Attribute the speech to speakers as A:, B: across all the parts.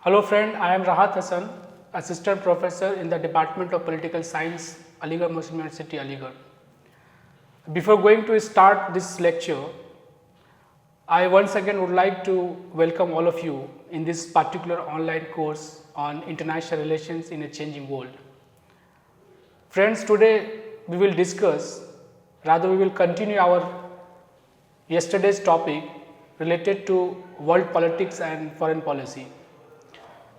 A: Hello friend, I am Rahat Hassan, Assistant Professor in the Department of Political Science, Aligarh Muslim University, Aligarh. Before going to start this lecture, I once again would like to welcome all of you in this particular online course on international relations in a changing world. Friends, today we will discuss, rather we will continue our yesterday's topic related to world politics and foreign policy.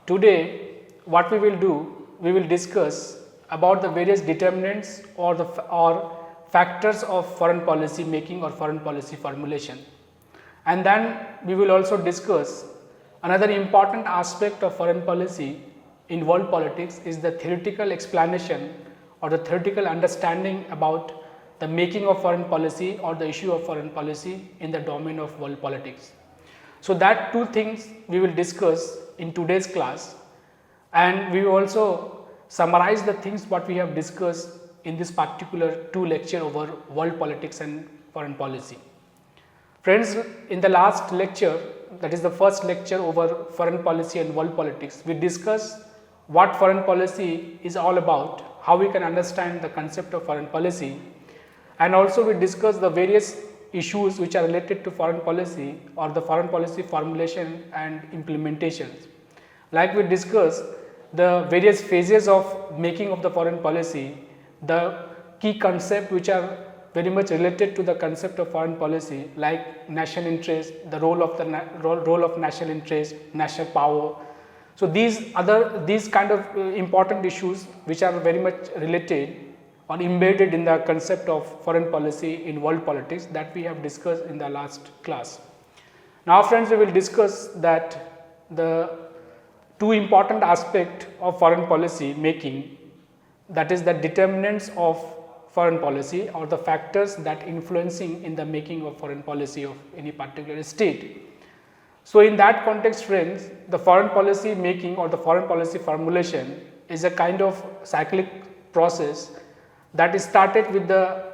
A: Today, what we will do, we will discuss about the various determinants or factors of foreign policy making or foreign policy formulation. And then we will also discuss another important aspect of foreign policy in world politics is the theoretical explanation or the theoretical understanding about the making of foreign policy or the issue of foreign policy in the domain of world politics. So, that two things we will discuss in today's class, and we will also summarize the things what we have discussed in this particular two lecture over world politics and foreign policy. Friends, in the last lecture, that is the first lecture over foreign policy and world politics, we discussed what foreign policy is all about, how we can understand the concept of foreign policy, and also we discussed the various issues which are related to foreign policy or the foreign policy formulation and implementations. Like we discussed the various phases of making of the foreign policy, the key concepts which are very much related to the concept of foreign policy, like national interest, the role of national interest, national power. So these kind of important issues which are very much related or embedded in the concept of foreign policy in world politics that we have discussed in the last class. Now friends, we will discuss that the two important aspects of foreign policy making, that is the determinants of foreign policy or the factors that influencing in the making of foreign policy of any particular state. So in that context friends, the foreign policy making or the foreign policy formulation is a kind of cyclic process that is started with the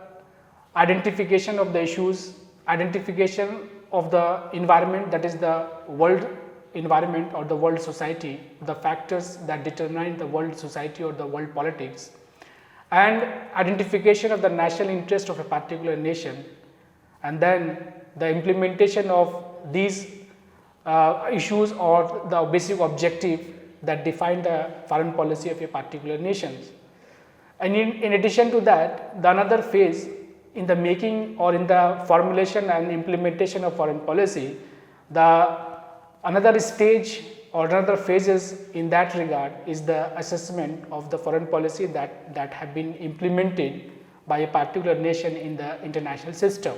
A: identification of the issues, identification of the environment, that is the world environment or the world society, the factors that determine the world society or the world politics, and identification of the national interest of a particular nation, and then the implementation of these issues or the basic objective that define the foreign policy of a particular nation. And in addition to that, the another phase in the making or in the formulation and implementation of foreign policy, the another stage or another phases in that regard is the assessment of the foreign policy that have been implemented by a particular nation in the international system.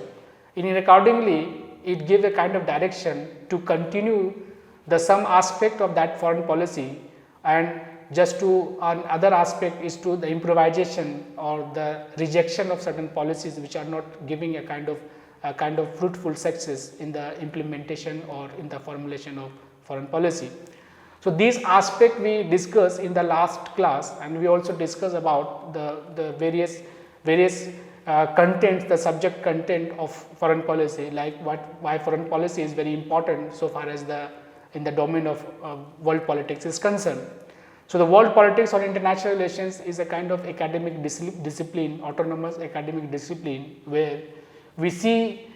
A: And accordingly, it gives a kind of direction to continue the some aspect of that foreign policy, and just to another aspect is to the improvisation or the rejection of certain policies which are not giving a kind of fruitful success in the implementation or in the formulation of foreign policy. So these aspects we discussed in the last class, and we also discussed about the various contents, the subject content of foreign policy, like why foreign policy is very important so far as in the domain of world politics is concerned. So the world politics or international relations is a kind of academic discipline, autonomous academic discipline, where we see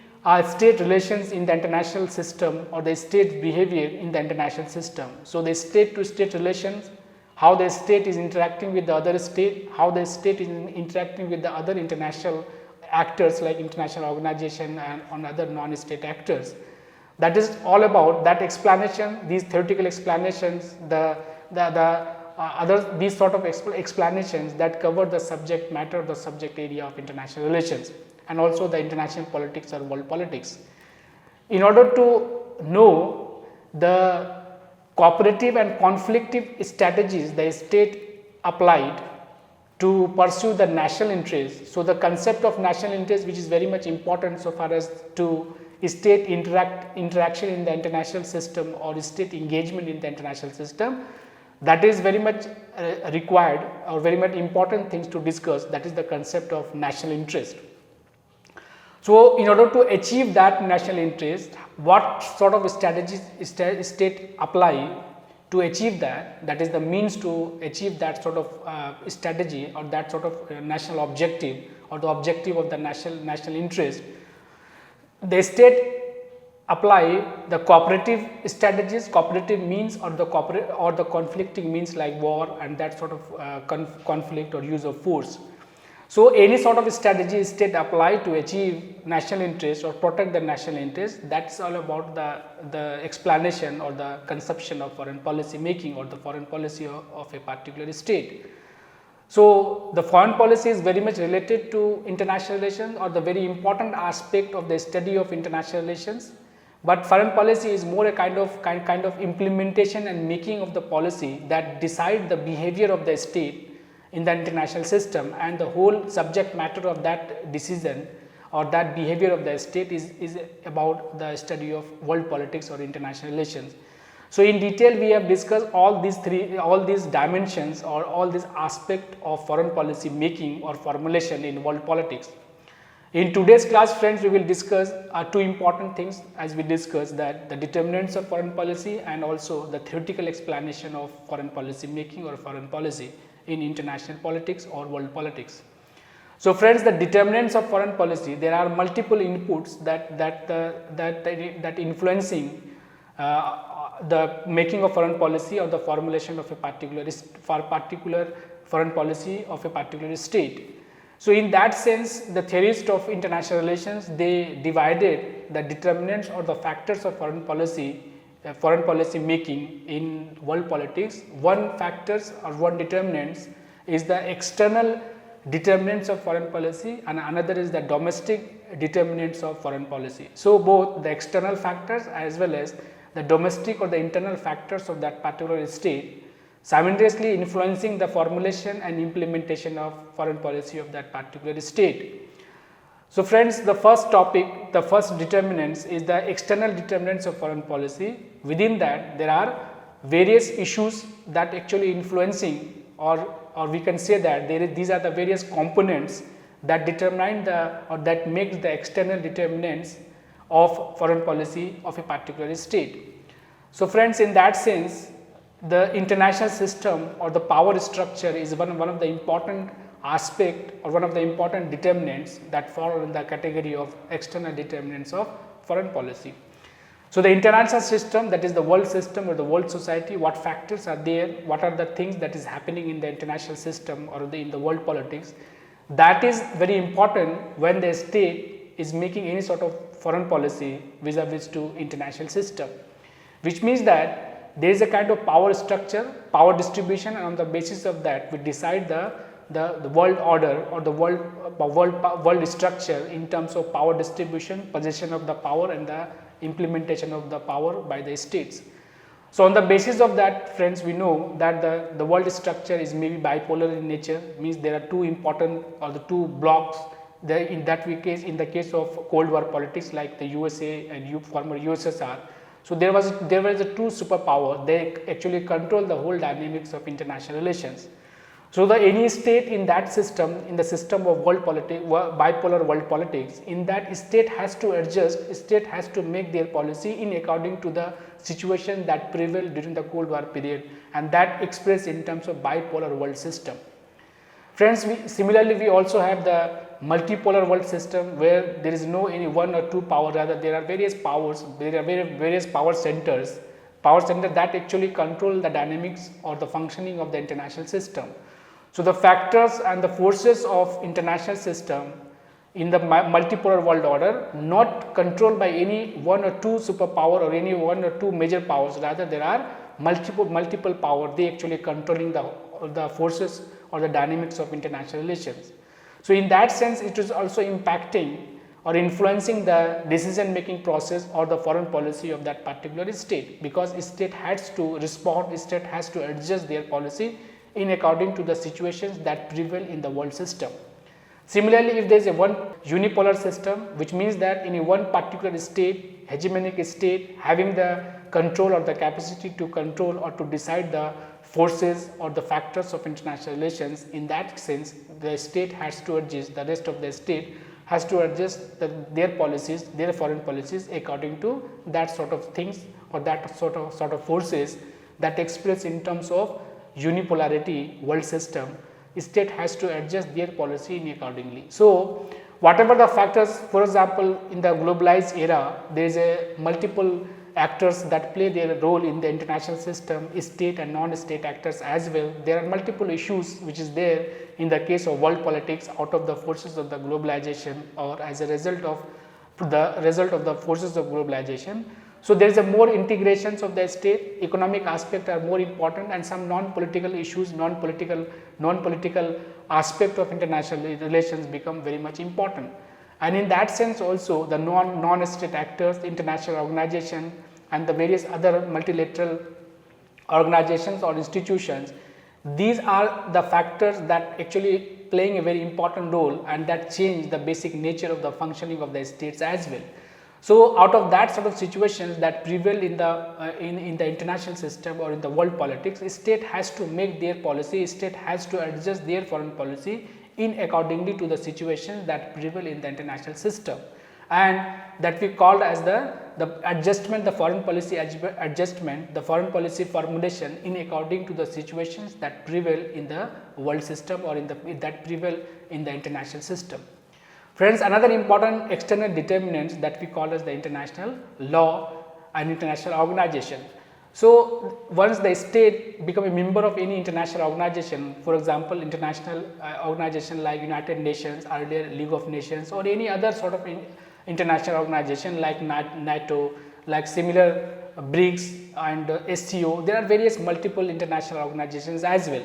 A: state relations in the international system or the state behavior in the international system. So the state to state relations, how the state is interacting with the other state, how the state is interacting with the other international actors like international organization and on other non-state actors. That is all about that explanation, these theoretical explanations, these sort of explanations that cover the subject matter, the subject area of international relations, and also the international politics or world politics. In order to know the cooperative and conflictive strategies the state applied to pursue the national interest. So the concept of national interest, which is very much important so far as to state interaction in the international system or state engagement in the international system, that is very much required or very much important things to discuss, that is the concept of national interest. So in order to achieve that national interest, what sort of strategies state apply to achieve that, that is the means to achieve that sort of strategy or that sort of national objective or the objective of the national interest, the state apply the cooperative strategies, cooperative means, or the conflicting means like war and that sort of conflict or use of force. So, any sort of strategy state apply to achieve national interest or protect the national interest, that is all about the explanation or the conception of foreign policy making or the foreign policy of a particular state. So, the foreign policy is very much related to international relations or the very important aspect of the study of international relations, but foreign policy is more a kind of implementation and making of the policy that decide the behavior of the state in the international system, and the whole subject matter of that decision or that behavior of the state is about the study of world politics or international relations. So, in detail we have discussed all these dimensions or all these aspects of foreign policy making or formulation in world politics. In today's class, friends, we will discuss two important things, as we discussed that the determinants of foreign policy and also the theoretical explanation of foreign policy making or foreign policy in international politics or world politics. So, friends, the determinants of foreign policy, there are multiple inputs that influencing the making of foreign policy or the formulation of a particular foreign policy of a particular state. So, in that sense, the theorists of international relations, they divided the determinants or the factors of foreign policy making in world politics. One factors or one determinants is the external determinants of foreign policy and another is the domestic determinants of foreign policy. So, both the external factors as well as the domestic or the internal factors of that particular state simultaneously influencing the formulation and implementation of foreign policy of that particular state. So, friends, the first topic, the first determinants is the external determinants of foreign policy. Within that, there are various issues that actually influencing or we can say that these are the various components that determine or that makes the external determinants of foreign policy of a particular state. So, friends, in that sense, the international system or the power structure is one of the important aspect or one of the important determinants that fall in the category of external determinants of foreign policy. So, the international system, that is the world system or the world society, what factors are there, what are the things that is happening in the international system or in the world politics, that is very important when the state is making any sort of foreign policy vis-a-vis to international system, which means that there is a kind of power structure, power distribution, and on the basis of that we decide the world order or the world structure in terms of power distribution, possession of the power and the implementation of the power by the states. So, on the basis of that, friends, we know that the world structure is maybe bipolar in nature, means there are two important or the two blocks there in the case of Cold War politics like the USA and former USSR. So, there was a two superpower, they actually control the whole dynamics of international relations. So, any state in that system, in the system of world politics, bipolar world politics, in that state has to adjust, state has to make their policy in according to the situation that prevailed during the Cold War period, and that expressed in terms of bipolar world system. Friends, similarly we also have the multipolar world system where there is no any one or two power, rather there are various powers, there are various power centers that actually control the dynamics or the functioning of the international system. So, the factors and the forces of international system in the multipolar world order not controlled by any one or two superpower or any one or two major powers, rather there are multiple power, they actually controlling the forces or the dynamics of international relations. So, in that sense it is also impacting or influencing the decision making process or the foreign policy of that particular state, because state has to respond, state has to adjust their policy in according to the situations that prevail in the world system. Similarly, if there is a one unipolar system, which means that in a one particular state, hegemonic state having the control or the capacity to control or to decide the forces or the factors of international relations, in that sense the state has to adjust, the rest of the state has to adjust their policies, their foreign policies according to that sort of things or that sort of forces that express in terms of unipolarity world system, state has to adjust their policy in accordingly. So, whatever the factors, for example, in the globalized era, there is a multiple actors that play their role in the international system, state and non-state actors as well. There are multiple issues which is there in the case of world politics out of the forces of the globalization or as a result of the forces of globalization. So, there is a more integrations of the state, economic aspect are more important, and some non-political issues, non-political aspect of international relations become very much important. And in that sense also the non-state actors, international organization and the various other multilateral organizations or institutions, these are the factors that actually playing a very important role and that change the basic nature of the functioning of the states as well. So, out of that sort of situations that prevail in the international system or in the world politics, state has to make their policy, state has to adjust their foreign policy in accordingly to the situations that prevail in the international system, and that we called as the adjustment, the foreign policy adjustment, the foreign policy formulation in according to the situations that prevail in the world system or that prevail in the international system. Friends, another important external determinants that we call as the international law and international organization. So, once the state become a member of any international organization, for example, international organization like United Nations, earlier League of Nations, or any other sort of international organization like NATO, like similar BRICS and SCO, there are various multiple international organizations as well.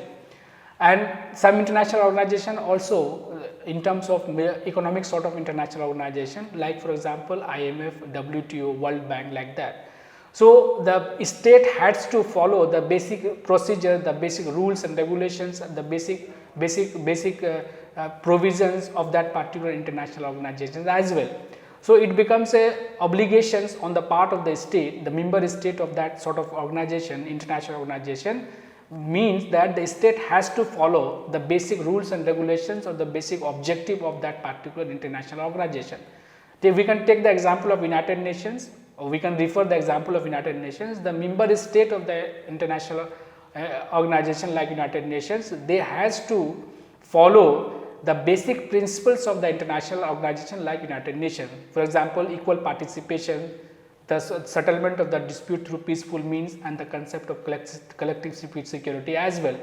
A: And some international organization also in terms of economic sort of international organization, like for example IMF, WTO, World Bank, like that. So, the state has to follow the basic procedure, the basic rules and regulations, and the basic provisions of that particular international organization as well. So, it becomes a obligations on the part of the state, the member state of that sort of organization, international organization, means that the state has to follow the basic rules and regulations or the basic objective of that particular international organization. We can take the example of United Nations, or we can refer the example of United Nations. The member state of the international organization like United Nations, they has to follow the basic principles of the international organization like United Nations. For example, equal participation, the settlement of the dispute through peaceful means, and the concept of collective security as well.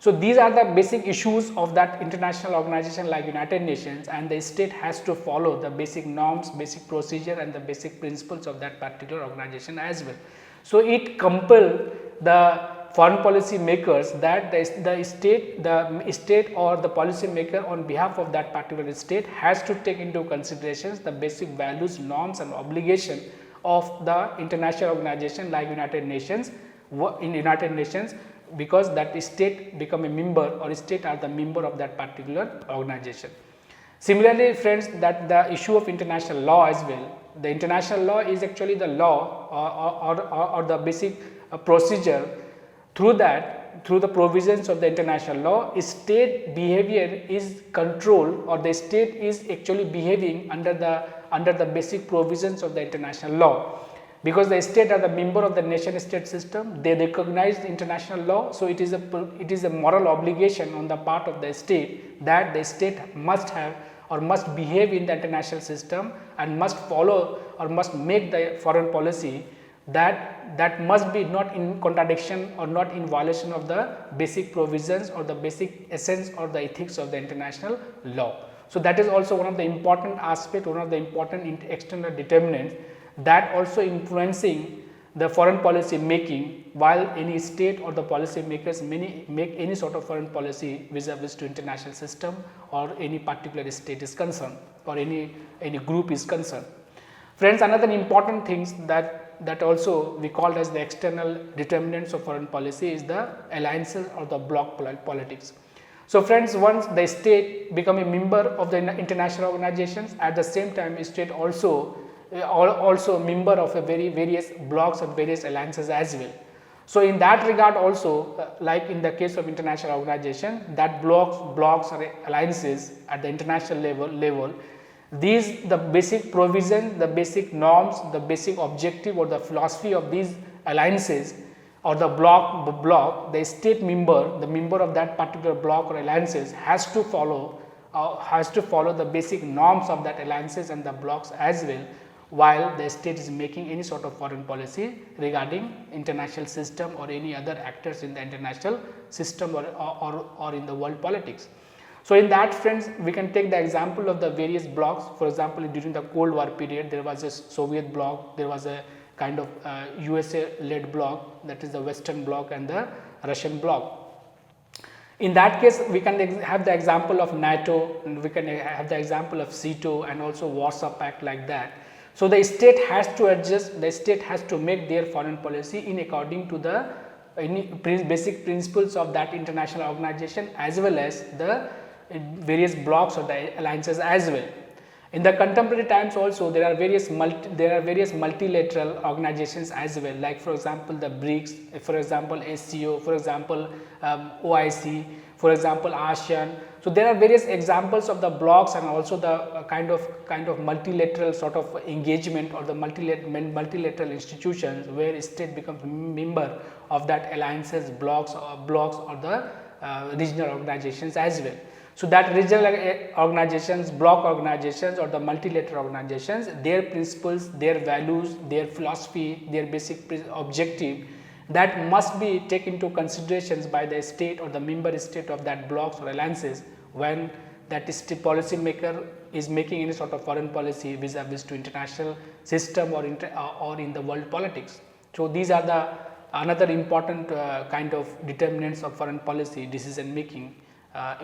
A: So, these are the basic issues of that international organization like United Nations, and the state has to follow the basic norms, basic procedure and the basic principles of that particular organization as well. So, it compels the foreign policy makers that the state or the policy maker on behalf of that particular state has to take into considerations the basic values, norms and obligation of the international organization like United Nations, because that state become a member or state are the member of that particular organization. Similarly, friends, that the issue of international law as well, the international law is actually the law or the basic procedure through the provisions of the international law, state behavior is controlled, or the state is actually behaving under the basic provisions of the international law, because the state are the member of the nation state system, they recognize the international law. So, it is a moral obligation on the part of the state that the state must have or must behave in the international system and must follow or must make the foreign policy that must be not in contradiction or not in violation of the basic provisions or the basic essence or the ethics of the international law. So, that is also one of the important aspect, one of the important external determinants that also influencing the foreign policy making, while any state or the policy makers make any sort of foreign policy vis-a-vis to international system or any particular state is concerned or any group is concerned. Friends, another important things that also we called as the external determinants of foreign policy is the alliances or the bloc politics. So, friends, once the state become a member of the international organizations, at the same time state also member of a various blocs and various alliances as well. So, in that regard also like in the case of international organization, that blocs or alliances at the international level, these the basic provision, the basic norms, the basic objective or the philosophy of these alliances or the bloc, the state member, the member of that particular bloc or alliances has to follow the basic norms of that alliances and the blocs as well, while the state is making any sort of foreign policy regarding international system or any other actors in the international system or in the world politics. So, in that friends, we can take the example of the various blocs. For example, during the Cold War period, there was a Soviet bloc, there was a kind of USA led bloc, that is the Western bloc and the Russian bloc. In that case, we can have the example of NATO, and we can have the example of CETO and also Warsaw Pact like that. So, the state has to adjust, the state has to make their foreign policy in according to the basic principles of that international organization as well as the various blocs or the alliances as well. In the contemporary times also, there are various multilateral organizations as well, like for example the BRICS, for example SCO, for example OIC, for example ASEAN. So, there are various examples of the blocs and also the kind of multilateral sort of engagement or the multilateral institutions where state becomes member of that alliances, blocs or the regional organizations as well. So, that regional organizations, bloc organizations or the multilateral organizations, their principles, their values, their philosophy, their basic objective, that must be taken into considerations by the state or the member state of that blocs or alliances when that policy maker is making any sort of foreign policy vis-a-vis to international system or in the world politics. So, these are the another important kind of determinants of foreign policy decision making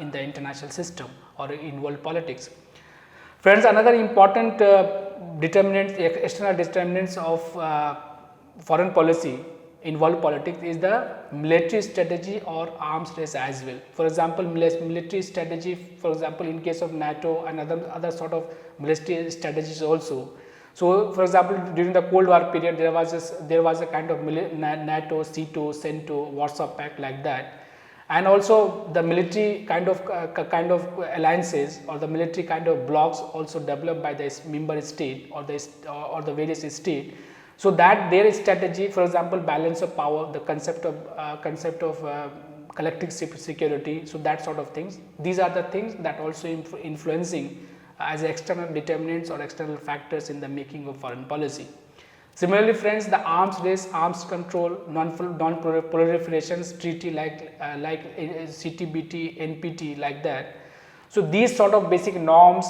A: in the international system or in world politics. Friends, another important external determinants of foreign policy in world politics is the military strategy or arms race as well. For example, military strategy, for example, in case of NATO and other sort of military strategies also. So, for example, during the Cold War period, there was a kind of NATO, CETO, CENTO, Warsaw Pact like that. And also the military kind of alliances or the military kind of blocs also developed by the member state or the various state. So, that their strategy, for example, balance of power, the concept of collective security. So, that sort of things. These are the things that also influencing as external determinants or external factors in the making of foreign policy. Similarly, friends, the arms race, arms control, non-proliferation treaty like CTBT, NPT like that. So, these sort of basic norms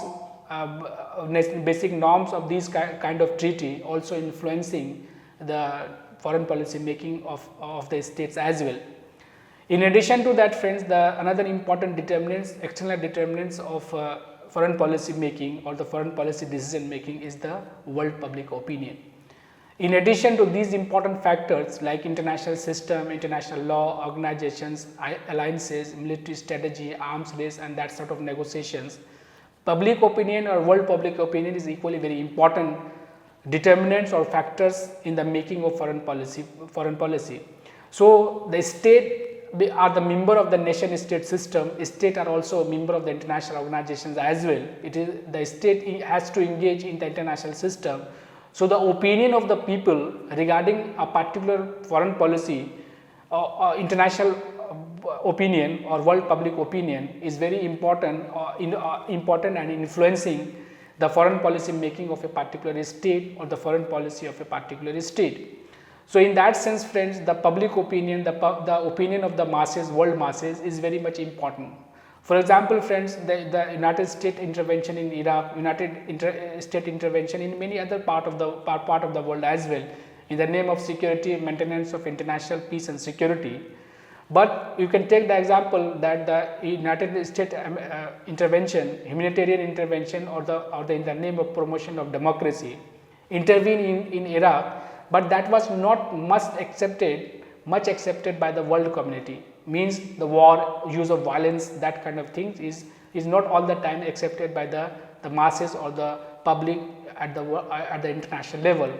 A: of these kind of treaty also influencing the foreign policy making of the states as well. In addition to that, friends, another important determinants, external determinants of foreign policy making or the foreign policy decision making is the world public opinion. In addition to these important factors like international system, international law, organizations, alliances, military strategy, arms race and that sort of negotiations, public opinion or world public opinion is equally very important determinants or factors in the making of foreign policy. So, the state are the member of the nation state system, state are also a member of the international organizations as well. It is the state has to engage in the international system. So, the opinion of the people regarding a particular foreign policy, international opinion or world public opinion is very important and influencing the foreign policy making of a particular state or the foreign policy of a particular state. So, in that sense, friends, the public opinion, the opinion of the masses, world masses is very much important. For example, friends, the United States intervention in Iraq, United States intervention in many other part of the world as well, in the name of security, maintenance of international peace and security. But you can take the example that the United States intervention, humanitarian intervention, or in the name of promotion of democracy, intervene in Iraq, but that was not much accepted by the world community. Means the war, use of violence, that kind of things is not all the time accepted by the masses or the public at the international level.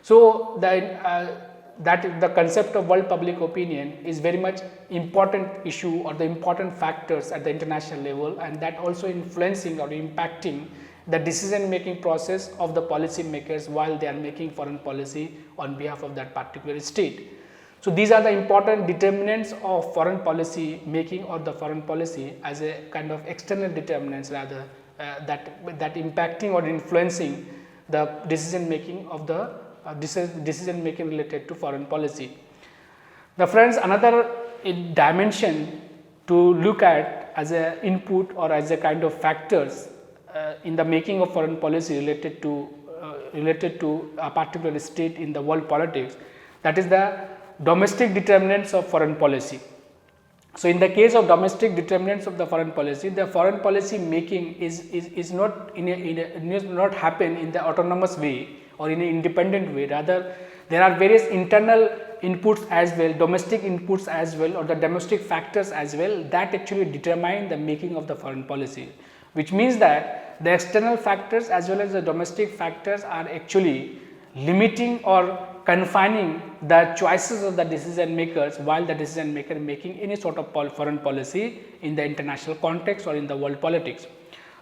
A: So, the concept of world public opinion is very much important issue or the important factors at the international level, and that also influencing or impacting the decision making process of the policy makers while they are making foreign policy on behalf of that particular state. So these are the important determinants of foreign policy making or the foreign policy as a kind of external determinants rather that impacting or influencing the decision making of the decision making related to foreign policy. The friends, another dimension to look at as a input or as a kind of factors in the making of foreign policy related to a particular state in the world politics, that is the domestic determinants of foreign policy. So in the case of domestic determinants of the foreign policy, the foreign policy making is not not happen in the autonomous way or in an independent way. Rather, there are various internal inputs as well, domestic inputs as well, or the domestic factors as well, that actually determine the making of the foreign policy, which means that the external factors as well as the domestic factors are actually limiting or confining the choices of the decision makers while the decision maker making any sort of foreign policy in the international context or in the world politics.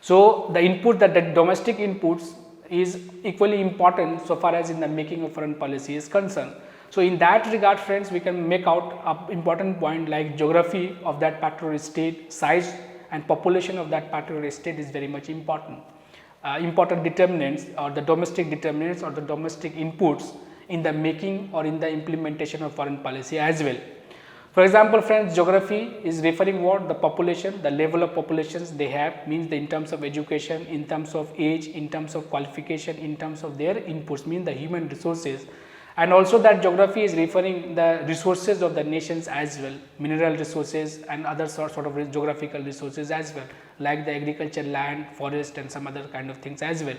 A: So the input, that the domestic inputs is equally important so far as in the making of foreign policy is concerned. So in that regard, friends, we can make out an important point like geography of that particular state, size and population of that particular state is very much important. Important determinants or the domestic determinants or the domestic inputs in the making or in the implementation of foreign policy as well. For example, friends, geography is referring what? The population, the level of populations they have, means in terms of education, in terms of age, in terms of qualification, in terms of their inputs, mean the human resources. And also that geography is referring the resources of the nations as well, mineral resources and other sort of geographical resources as well, like the agriculture, land, forest and some other kind of things as well.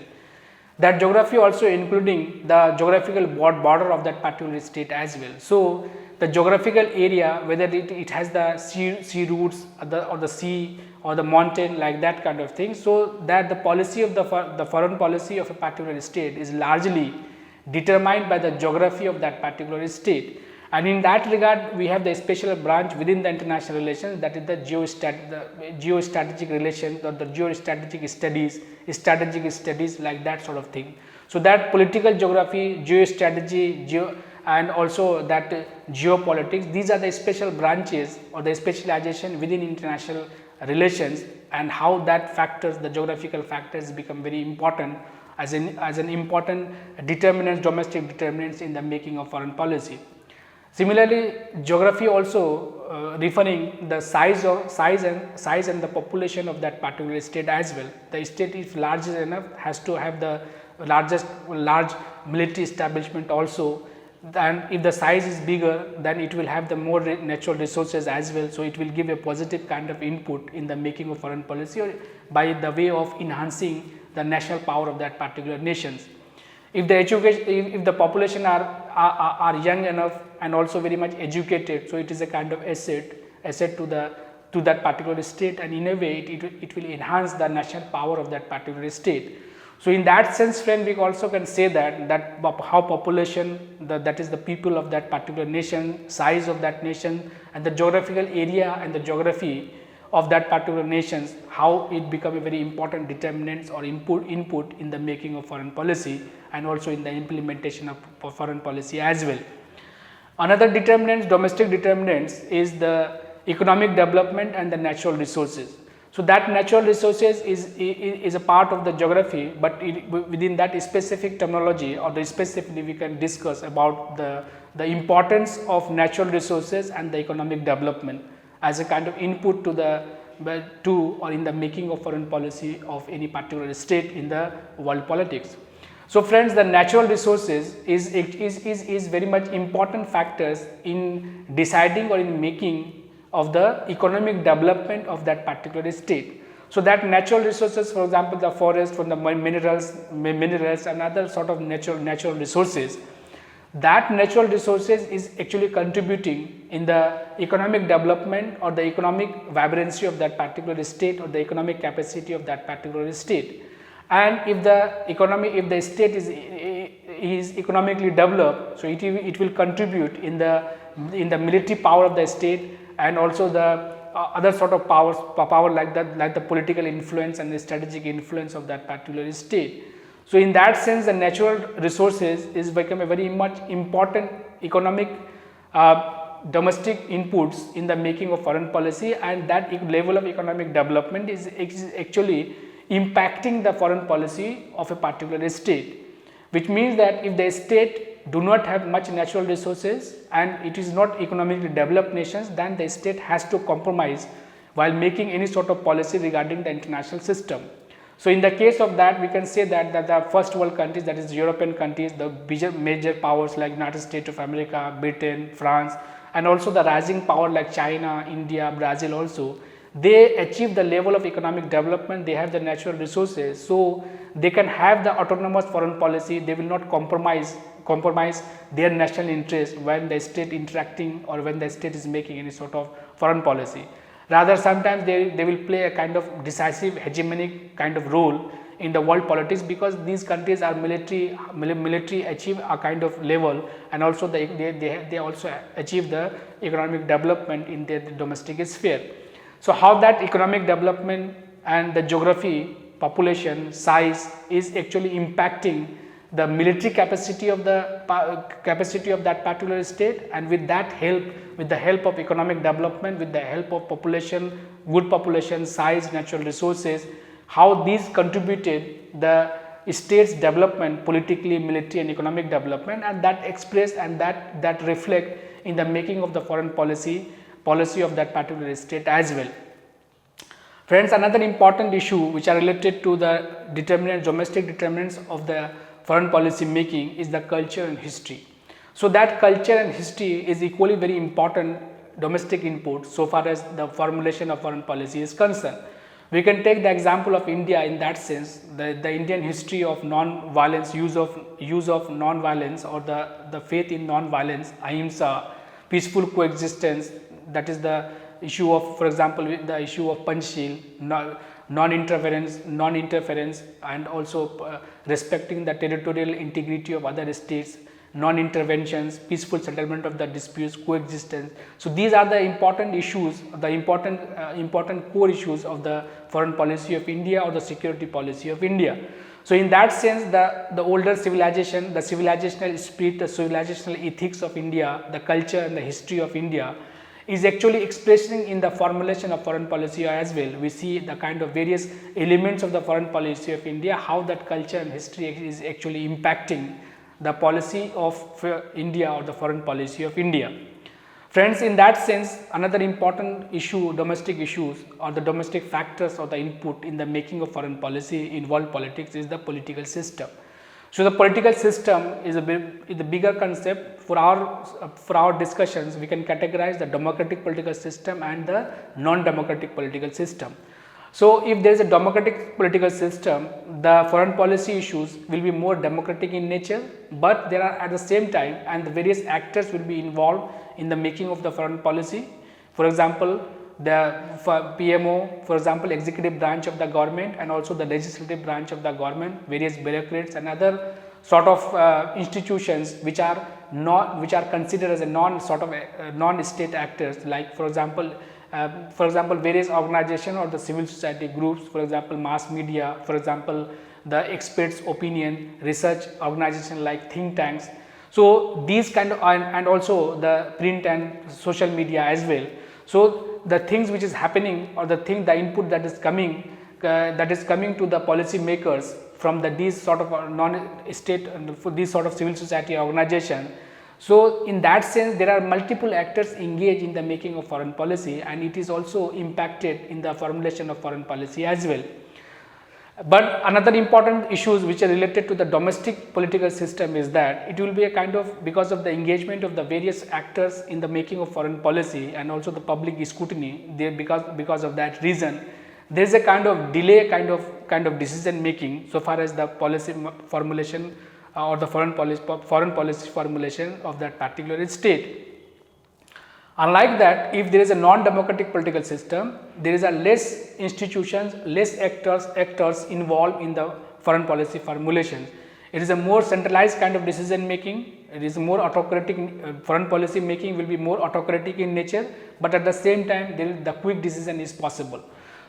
A: That geography also including the geographical border of that particular state as well. So the geographical area, whether it has the sea routes or the sea or the mountain, like that kind of thing. So that the policy of the foreign policy of a particular state is largely determined by the geography of that particular state. And in that regard, we have the special branch within the international relations, that is the geostrategic relations or the geostrategic studies, like that sort of thing. So that political geography, geostrategy, and also that geopolitics, these are the special branches or the specialization within international relations, and how that factors, the geographical factors become very important as an important determinants, domestic determinants in the making of foreign policy. Similarly, geography also referring the size and the population of that particular state as well. The state, if large enough, has to have the large military establishment also, and if the size is bigger, then it will have the more natural resources as well. So it will give a positive kind of input in the making of foreign policy, or by the way of enhancing the national power of that particular nations. If the education, if the population are young enough and also very much educated, so it is a kind of asset to that particular state, and in a way it will enhance the national power of that particular state. So in that sense, friend, we also can say that how population, that is the people of that particular nation, size of that nation, and the geographical area and the geography of that particular nations, how it become a very important determinants or input in the making of foreign policy and also in the implementation of foreign policy as well. Another determinants, domestic determinants, is the economic development and the natural resources. So that natural resources is a part of the geography, but within that specific terminology or the specifically we can discuss about the importance of natural resources and the economic development as a kind of input to or in the making of foreign policy of any particular state in the world politics. So friends, the natural resources is very much important factors in deciding or in making of the economic development of that particular state. So that natural resources, for example, the forest, from the minerals and other sort of natural resources, that natural resources is actually contributing in the economic development or the economic vibrancy of that particular state or the economic capacity of that particular state. And if the state is economically developed, so it will contribute in the military power of the state, and also the other sort of power like the political influence and the strategic influence of that particular state. So in that sense, the natural resources is become a very much important economic domestic inputs in the making of foreign policy, and that level of economic development is actually impacting the foreign policy of a particular state, which means that if the state do not have much natural resources and it is not economically developed nations, then the state has to compromise while making any sort of policy regarding the international system. So, in the case of that, we can say that the first world countries, that is European countries, the major powers like United States of America, Britain, France, and also the rising power like China, India, Brazil also, they achieve the level of economic development, they have the natural resources, so they can have the autonomous foreign policy, they will not compromise their national interest when the state interacting or when the state is making any sort of foreign policy. Rather, sometimes they will play a kind of decisive hegemonic kind of role in the world politics, because these countries are military achieve a kind of level, and also they also achieve the economic development in their domestic sphere. So, how that economic development and the geography, population, size is actually impacting the military capacity of that particular state, and with that help, with the help of economic development, with the help of population, good population, size, natural resources, how these contributed the state's development politically, military and economic development, and that express and that reflect in the making of the foreign policy of that particular state as well. Friends, another important issue which are related to the domestic determinants of the foreign policy making is the culture and history. So, that culture and history is equally very important domestic input so far as the formulation of foreign policy is concerned. We can take the example of India in that sense, the Indian history of non-violence, use of non-violence, or the faith in non-violence, ahimsa, peaceful coexistence, that is the issue of, for example, the issue of Panchsheel, non-interference, and also respecting the territorial integrity of other states, non-interventions, peaceful settlement of the disputes, coexistence. So, these are the important issues, the important core issues of the foreign policy of India or the security policy of India. So, in that sense, the older civilization, the civilizational spirit, the civilizational ethics of India, the culture and the history of India is actually expressing in the formulation of foreign policy as well. We see the kind of various elements of the foreign policy of India, how that culture and history is actually impacting the policy of India or the foreign policy of India. Friends, in that sense, another important issue, domestic issues or the domestic factors or the input in the making of foreign policy in world politics is the political system. So, the political system is a bigger concept. For our discussions, we can categorize the democratic political system and the non-democratic political system. So, if there is a democratic political system, the foreign policy issues will be more democratic in nature, but there are at the same time, and the various actors will be involved in the making of the foreign policy. For example, the PMO, for example, executive branch of the government, and also the legislative branch of the government, various bureaucrats and other sort of institutions which are considered as a non-state actors, like for example, various organizations or the civil society groups, for example, mass media, for example, the experts' opinion, research organization like think tanks. So, these kind of and also the print and social media as well. So, the things which is happening or the input that is coming to the policy makers from these sort of non-state for these sort of civil society organization. So, in that sense, there are multiple actors engaged in the making of foreign policy, and it is also impacted in the formulation of foreign policy as well. But another important issues which are related to the domestic political system is that it will be a kind of, because of the engagement of the various actors in the making of foreign policy and also the public scrutiny, there because of that reason, there is a kind of delay kind of decision making so far as the policy formulation or the foreign policy formulation of that particular state. Unlike that, if there is a non-democratic political system, there is a less institutions, less actors involved in the foreign policy formulation. It is a more centralized kind of decision making. It is more autocratic. Foreign policy making will be more autocratic in nature, but at the same time, the quick decision is possible.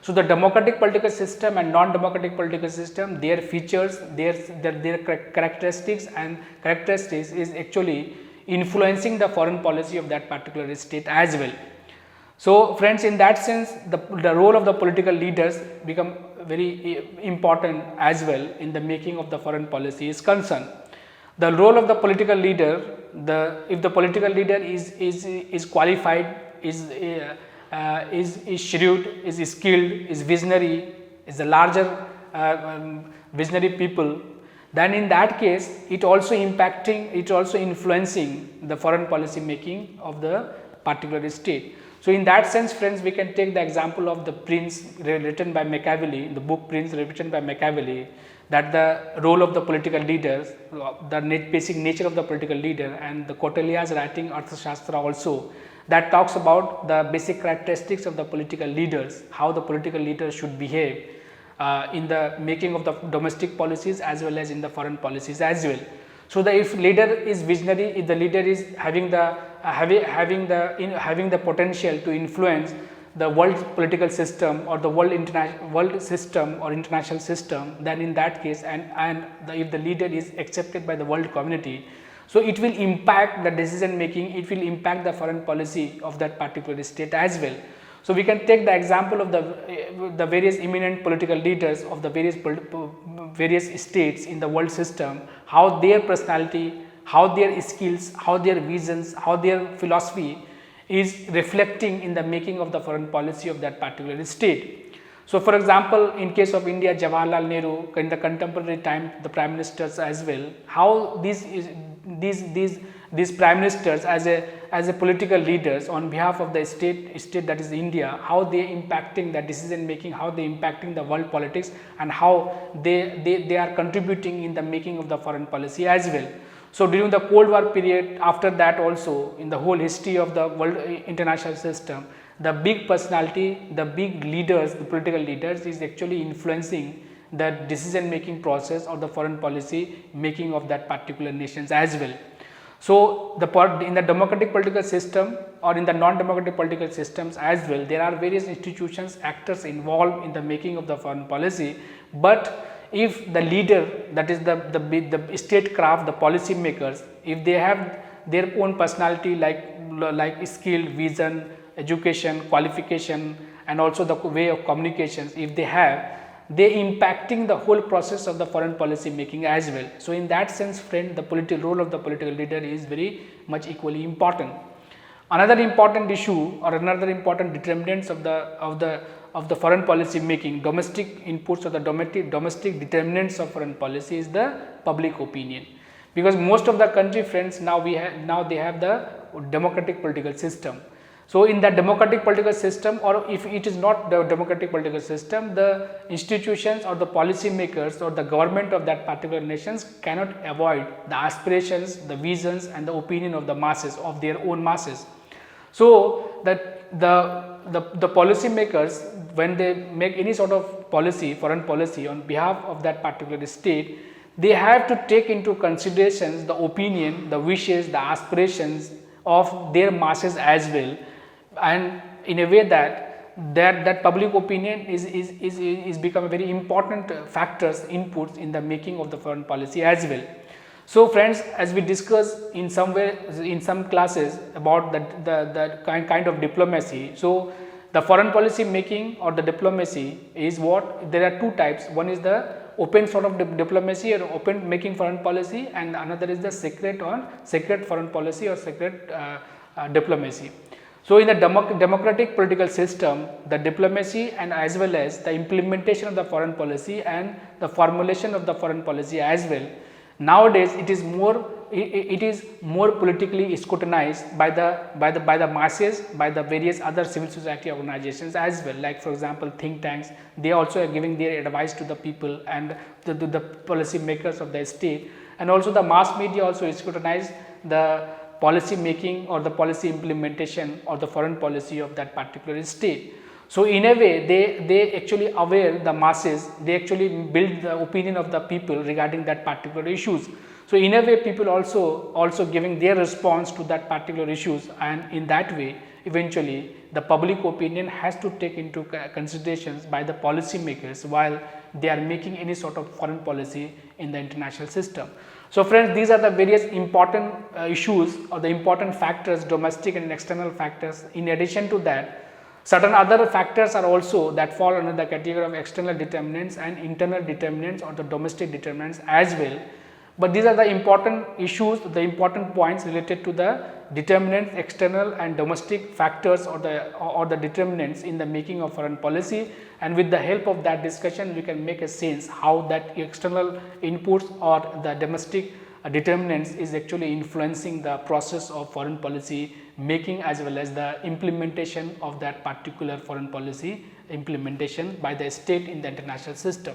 A: So, the democratic political system and non-democratic political system, their features, their characteristics is actually influencing the foreign policy of that particular state as well. So friends, in that sense, the role of the political leaders become very important as well in the making of the foreign policy is concerned. The role of the political leader, if the political leader is qualified, is shrewd, is skilled, is visionary, is a larger visionary people, then in that case it also influencing the foreign policy making of the particular state. So in that sense, friends, we can take the example of the Prince written by Machiavelli, the book Prince written by Machiavelli, that the role of the political leaders, the basic nature of the political leader, and the Kautilya's writing Arthashastra also, that talks about the basic characteristics of the political leaders, how the political leaders should behave in the making of the domestic policies as well as in the foreign policies as well. So the if leader is visionary, if the leader is having the potential to influence the world political system or the world system or international system, then in that case, if the leader is accepted by the world community, so it will impact the decision making, it will impact the foreign policy of that particular state as well. So we can take the example of the various eminent political leaders of the various states in the world system, how their personality, how their skills, how their visions, how their philosophy is reflecting in the making of the foreign policy of that particular state. So for example, in case of India, Jawaharlal Nehru, in the contemporary time, the prime ministers as well, how these prime ministers as a political leaders on behalf of the state that is India, how they impacting the decision making, how they impacting the world politics, and how they are contributing in the making of the foreign policy as well. So during the Cold War period, after that also, in the whole history of the world international system, the big personality, the big leaders, the political leaders is actually influencing the decision making process or the foreign policy making of that particular nations as well. So in the democratic political system or in the non-democratic political systems as well, there are various institutions, actors involved in the making of the foreign policy. But if the leader, that is the statecraft, the policy makers, if they have their own personality like skill, vision, education, qualification, and also the way of communications, if they impacting the whole process of the foreign policy making as well. So in that sense, friend, the role of the political leader is very much equally important. Another important issue or another important determinants of the foreign policy making, domestic inputs or the domestic determinants of foreign policy is the public opinion, because most of the country, friends, now they have the democratic political system. So in the democratic political system, or if it is not the democratic political system, the institutions or the policy makers or the government of that particular nations cannot avoid the aspirations, the visions, and the opinion of the masses, of their own masses. So that the policy makers, when they make any sort of policy, foreign policy on behalf of that particular state, they have to take into considerations the opinion, the wishes, the aspirations of their masses as well, and in a way that public opinion is become a very important factors, inputs in the making of the foreign policy as well. So friends, as we discussed in some classes about the kind of diplomacy, so the foreign policy making or the diplomacy is what, there are two types. One is the open sort of diplomacy or open making foreign policy, and another is the secret foreign policy or secret diplomacy. So in the democratic political system, the diplomacy and as well as the implementation of the foreign policy and the formulation of the foreign policy as well, nowadays it is more politically scrutinized by the masses, by the various other civil society organizations as well, like for example think tanks. They also are giving their advice to the people and the policy makers of the state, and also the mass media also scrutinize the policy making or the policy implementation or the foreign policy of that particular state. So in a way they actually aware the masses, they actually build the opinion of the people regarding that particular issues. So in a way, people also giving their response to that particular issues, and in that way eventually the public opinion has to take into considerations by the policy makers while they are making any sort of foreign policy in the international system. So friends, these are the various important issues or the important factors, domestic and external factors. In addition to that, certain other factors are also that fall under the category of external determinants and internal determinants or the domestic determinants as well. But these are the important issues, the important points related to the determinants, external and domestic factors or the determinants in the making of foreign policy, and with the help of that discussion we can make a sense how that external inputs or the domestic determinants is actually influencing the process of foreign policy making as well as the implementation of that particular foreign policy implementation by the state in the international system.